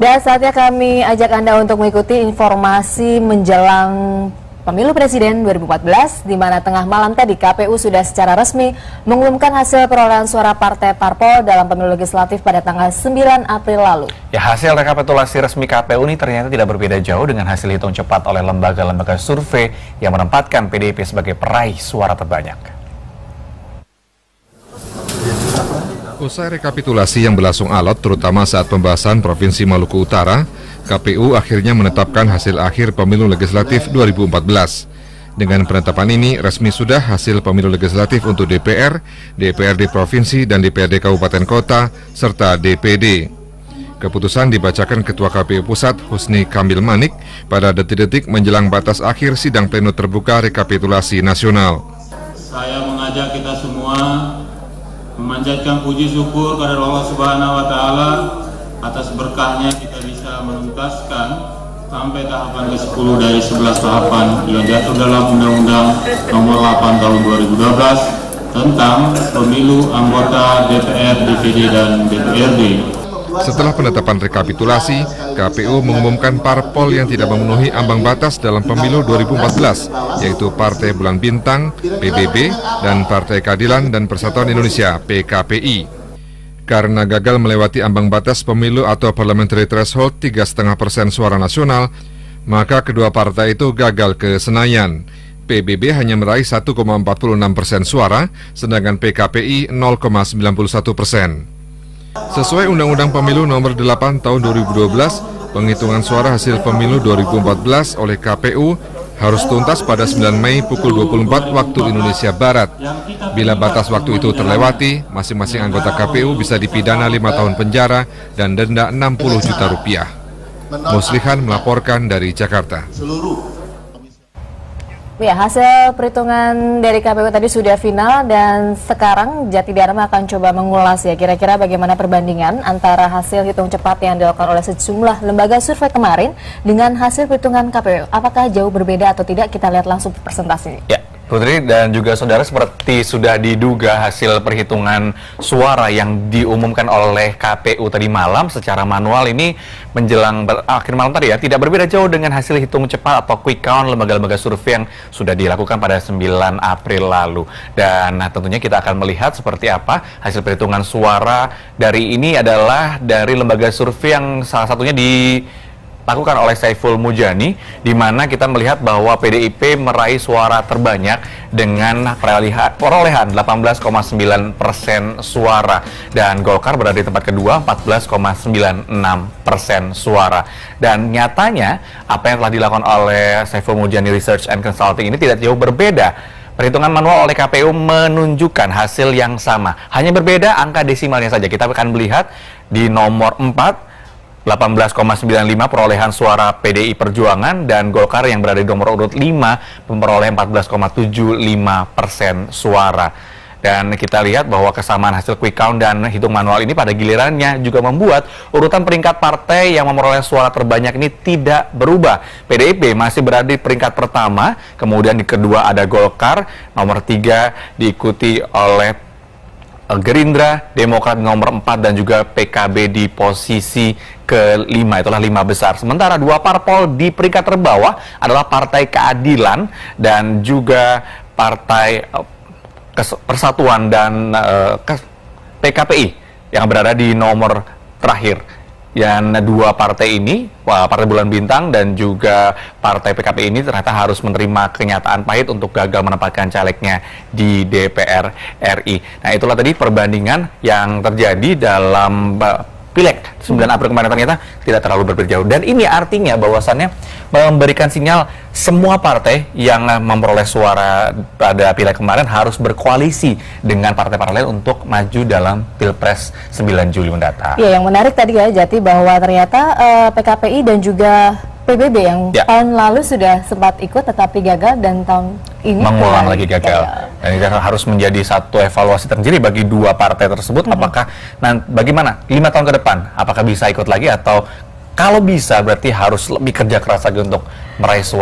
Dan saatnya kami ajak Anda untuk mengikuti informasi menjelang Pemilu Presiden 2014, di mana tengah malam tadi KPU sudah secara resmi mengumumkan hasil perolehan suara partai parpol dalam pemilu legislatif pada tanggal 9 April lalu. Ya, hasil rekapitulasi resmi KPU ini ternyata tidak berbeda jauh dengan hasil hitung cepat oleh lembaga-lembaga survei yang menempatkan PDIP sebagai peraih suara terbanyak. Usai rekapitulasi yang berlangsung alot, terutama saat pembahasan Provinsi Maluku Utara, KPU akhirnya menetapkan hasil akhir pemilu legislatif 2014. Dengan penetapan ini, resmi sudah hasil pemilu legislatif untuk DPR, DPRD Provinsi, dan DPRD Kabupaten Kota, serta DPD. Keputusan dibacakan Ketua KPU Pusat, Husni Kamil Manik, pada detik-detik menjelang batas akhir sidang pleno terbuka rekapitulasi nasional. Saya mengajak kita semua memanjatkan puji syukur kepada Allah Subhanahu wa Ta'ala atas berkahnya kita bisa menuntaskan sampai tahapan ke-10 dari 11 tahapan yang diatur dalam Undang-Undang Nomor 8 Tahun 2012 tentang pemilu anggota DPR, DPD, dan DPRD. Setelah penetapan rekapitulasi, KPU mengumumkan parpol yang tidak memenuhi ambang batas dalam pemilu 2014, yaitu Partai Bulan Bintang, PBB, dan Partai Keadilan dan Persatuan Indonesia, PKPI. Karena gagal melewati ambang batas pemilu atau parliamentary threshold 3,5% suara nasional, maka kedua partai itu gagal ke Senayan. PBB hanya meraih 1,46% suara, sedangkan PKPI 0,91%. Sesuai Undang-Undang Pemilu Nomor 8 Tahun 2012, penghitungan suara hasil pemilu 2014 oleh KPU harus tuntas pada 9 Mei pukul 24 waktu Indonesia Barat. Bila batas waktu itu terlewati, masing-masing anggota KPU bisa dipidana 5 tahun penjara dan denda 60 juta rupiah. Muslihan melaporkan dari Jakarta. Ya, hasil perhitungan dari KPU tadi sudah final dan sekarang Jati Dharma akan coba mengulas ya kira-kira bagaimana perbandingan antara hasil hitung cepat yang dilakukan oleh sejumlah lembaga survei kemarin dengan hasil perhitungan KPU. Apakah jauh berbeda atau tidak? Kita lihat langsung presentasinya. Ya, Putri dan juga saudara, seperti sudah diduga hasil perhitungan suara yang diumumkan oleh KPU tadi malam secara manual ini menjelang akhir malam tadi ya, tidak berbeda jauh dengan hasil hitung cepat atau quick count lembaga-lembaga survei yang sudah dilakukan pada 9 April lalu. Dan tentunya kita akan melihat seperti apa hasil perhitungan suara dari ini adalah dari lembaga survei yang salah satunya dilakukan oleh Saiful Mujani, di mana kita melihat bahwa PDIP meraih suara terbanyak dengan perolehan 18,9% suara, dan Golkar berada di tempat kedua 14,96% suara. Dan nyatanya apa yang telah dilakukan oleh Saiful Mujani Research and Consulting ini tidak jauh berbeda. Perhitungan manual oleh KPU menunjukkan hasil yang sama, hanya berbeda angka desimalnya saja. Kita akan melihat di nomor 4 18,95 perolehan suara PDI Perjuangan, dan Golkar yang berada di nomor urut 5 memperoleh 14,75% suara. Dan kita lihat bahwa kesamaan hasil quick count dan hitung manual ini pada gilirannya juga membuat urutan peringkat partai yang memperoleh suara terbanyak ini tidak berubah. PDIP masih berada di peringkat pertama, kemudian di kedua ada Golkar, nomor 3 diikuti oleh Gerindra, Demokrat nomor 4, dan juga PKB di posisi ke-5, itulah 5 besar. Sementara dua parpol di peringkat terbawah adalah Partai Keadilan dan juga Partai Persatuan dan PKPI yang berada di nomor terakhir. Yang dua partai ini, Partai Bulan Bintang dan juga Partai PKP ini ternyata harus menerima kenyataan pahit untuk gagal menempatkan calegnya di DPR RI. Nah, itulah tadi perbandingan yang terjadi dalam Pileg 9 April kemarin, ternyata tidak terlalu berbeda jauh. Dan ini artinya bahwasannya memberikan sinyal semua partai yang memperoleh suara pada Pileg kemarin harus berkoalisi dengan partai-partai lain untuk maju dalam Pilpres 9 Juli mendatang. Ya, yang menarik tadi ya Jati, bahwa ternyata PKPI dan juga PBB yang tahun lalu sudah sempat ikut tetapi gagal, dan tahun ini mengulang lagi gagal. Dan ini harus menjadi satu evaluasi tersendiri bagi dua partai tersebut. Apakah bagaimana 5 tahun ke depan, apakah bisa ikut lagi, atau kalau bisa berarti harus lebih kerja keras lagi untuk meraih suara